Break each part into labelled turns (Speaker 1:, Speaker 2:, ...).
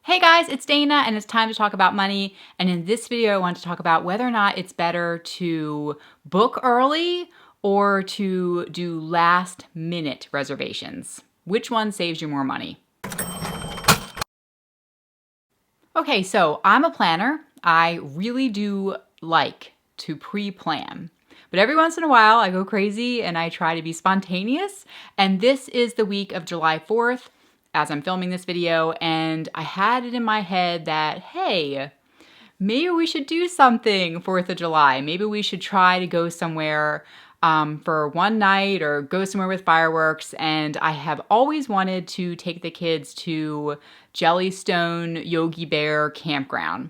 Speaker 1: Hey guys, it's Dana and it's time to talk about money. And in this video, I want to talk about whether or not it's better to book early or to do last minute reservations. Which one saves you more money? Okay, so I'm a planner. I really do like to pre-plan. But every once in a while, I go crazy and I try to be spontaneous. And this is the week of July 4th as I'm filming this video. And I had it in my head that, hey, maybe we should do something 4th of July. Maybe we should try to go somewhere for one night or go somewhere with fireworks. And I have always wanted to take the kids to Jellystone Yogi Bear Campground.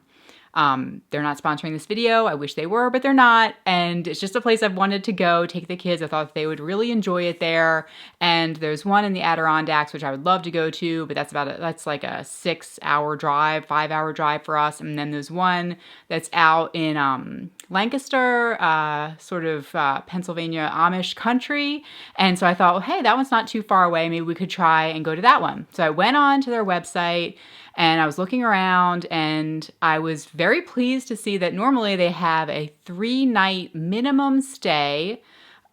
Speaker 1: They're not sponsoring this video. I wish they were, but they're not. And it's just a place I've wanted to go, take the kids. I thought they would really enjoy it there. And there's one in the Adirondacks, which I would love to go to, but that's like a 6-hour drive, 5-hour drive for us. And then there's one that's out in Lancaster, Pennsylvania Amish country. And so I thought, well, hey, that one's not too far away. Maybe we could try and go to that one. So I went on to their website and I was looking around and I was very pleased to see that normally they have a 3-night minimum stay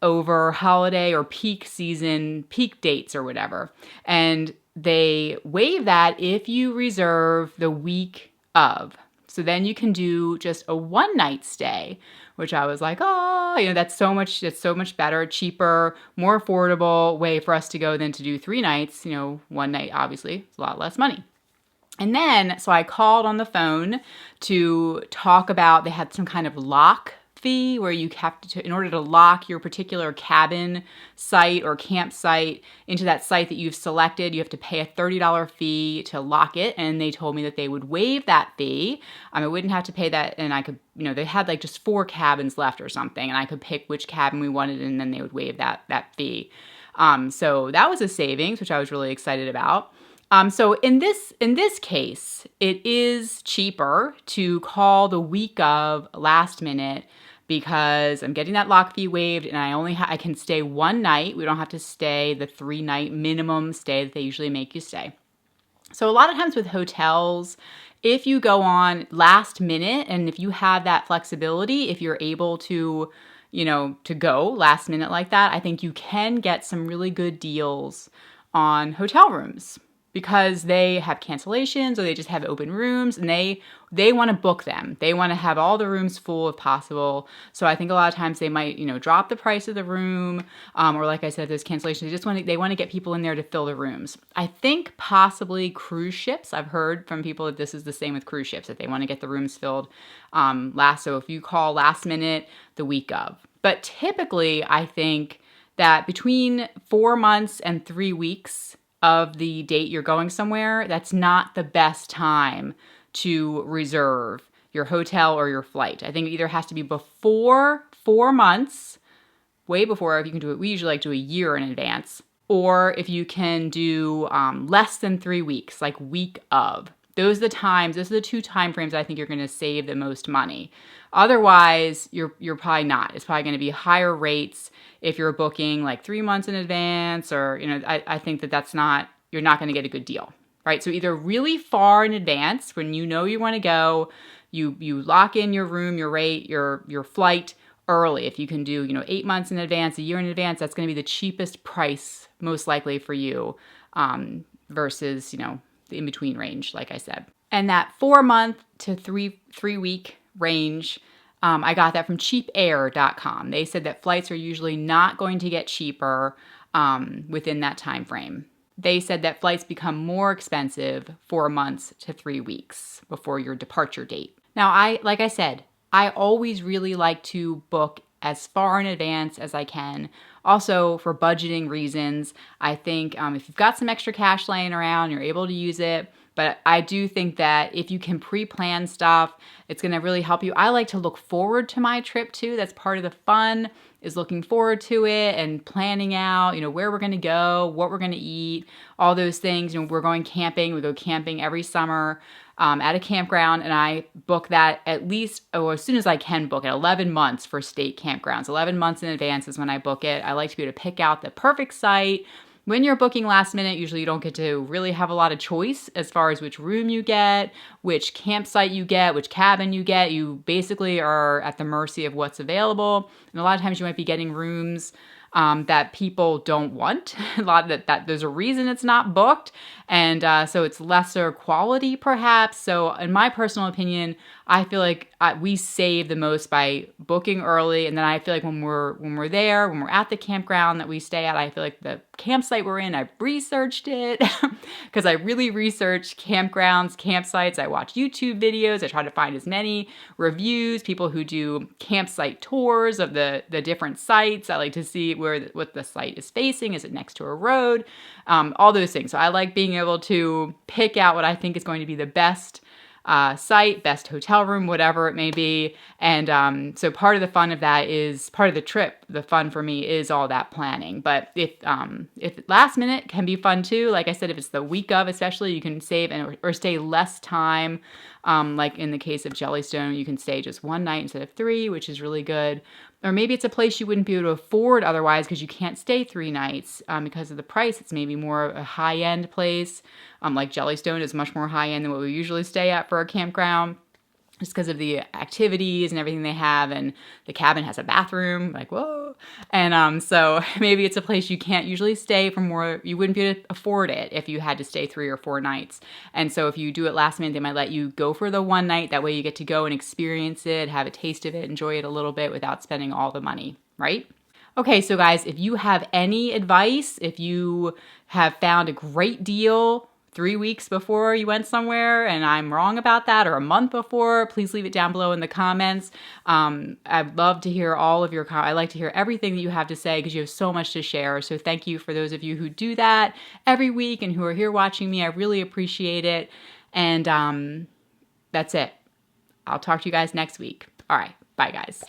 Speaker 1: over holiday or peak season, peak dates or whatever. And they waive that if you reserve the week of. So then you can do just a 1-night stay, which I was like, oh, that's so much better, cheaper, more affordable way for us to go than to do 3 nights. 1 night, obviously, is a lot less money. And then, so I called on the phone to talk about, they had some kind of lock fee where you have to, in order to lock your particular cabin site or campsite into that site that you've selected, you have to pay a $30 fee to lock it. And they told me that they would waive that fee. I wouldn't have to pay that. And I could, they had like just 4 cabins left or something. And I could pick which cabin we wanted and then they would waive that fee. So that was a savings, which I was really excited about. So in this case, it is cheaper to call the week of last minute because I'm getting that lock fee waived and I can stay 1 night. We don't have to stay the 3-night minimum stay that they usually make you stay. So a lot of times with hotels, if you go on last minute and if you have that flexibility, if you're able to, to go last minute like that, I think you can get some really good deals on hotel rooms, because they have cancellations or they just have open rooms and they want to book them. They want to have all the rooms full if possible. So I think a lot of times they might, drop the price of the room, or like I said, there's cancellations. They want to get people in there to fill the rooms. I think possibly cruise ships. I've heard from people that this is the same with cruise ships, that they want to get the rooms filled So if you call last minute, the week of. But typically, I think that between 4 months and 3 weeks of the date you're going somewhere, that's not the best time to reserve your hotel or your flight. I think it either has to be before 4 months, way before, if you can do it, we usually like to do a year in advance, or if you can do less than 3 weeks, like week of. Those are the 2 time frames I think you're going to save the most money. Otherwise, you're probably not. It's probably going to be higher rates if you're booking like 3 months in advance, or I think you're not going to get a good deal, right? So either really far in advance, when you want to go, you lock in your room, your rate, your flight early. If you can do 8 months in advance, a year in advance, that's going to be the cheapest price most likely for you, versus the in-between range, like I said. And that 4-month to 3-week range, I got that from cheapair.com. They said that flights are usually not going to get cheaper within that time frame. They said that flights become more expensive 4 months to 3 weeks before your departure date. Now, like I said, I always really like to book as far in advance as I can. Also, for budgeting reasons, I think if you've got some extra cash laying around, you're able to use it. But I do think that if you can pre-plan stuff, it's going to really help you. I like to look forward to my trip too. That's part of the fun, is looking forward to it and planning out, where we're going to go, what we're going to eat, all those things. We're going camping. We go camping every summer at a campground, and I book that at least, as soon as I can book it, 11 months for state campgrounds. 11 months in advance is when I book it. I like to be able to pick out the perfect site, when you're booking last minute, usually you don't get to really have a lot of choice as far as which room you get, which campsite you get, which cabin you get. You basically are at the mercy of what's available. And a lot of times you might be getting rooms that people don't want. A lot of that there's a reason it's not booked, and so it's lesser quality perhaps. So in my personal opinion, I feel like we save the most by booking early, and then I feel like when we're there, when we're at the campground that we stay at, I feel like the campsite we're in, I've researched it because I really research campgrounds, campsites. I watch YouTube videos. I try to find as many reviews, people who do campsite tours of the different sites. I like to see what the site is facing. Is it next to a road? All those things. So I like being able to pick out what I think is going to be the best site, best hotel room, whatever it may be. And so part of the fun of that is part of the trip. The fun for me is all that planning. But if last minute can be fun too, like I said, if it's the week of, especially, you can save or stay less time. Like in the case of Jellystone, you can stay just one night instead of 3, which is really good. Or maybe it's a place you wouldn't be able to afford otherwise because you can't stay 3 nights because of the price. It's maybe more a high-end place. Like Jellystone is much more high-end than what we usually stay at for a campground, just because of the activities and everything they have, and the cabin has a bathroom, like, whoa. And so maybe it's a place you can't usually stay for more, you wouldn't be able to afford it if you had to stay 3 or 4 nights. And so if you do it last minute, they might let you go for the one night. That way you get to go and experience it, have a taste of it, enjoy it a little bit without spending all the money, right? Okay, so guys, if you have any advice, if you have found a great deal 3 weeks before you went somewhere and I'm wrong about that, or a month before, please leave it down below in the comments. I'd love to hear all of your comments. I like to hear everything that you have to say because you have so much to share. So thank you for those of you who do that every week and who are here watching me. I really appreciate it. And that's it. I'll talk to you guys next week. All right. Bye, guys.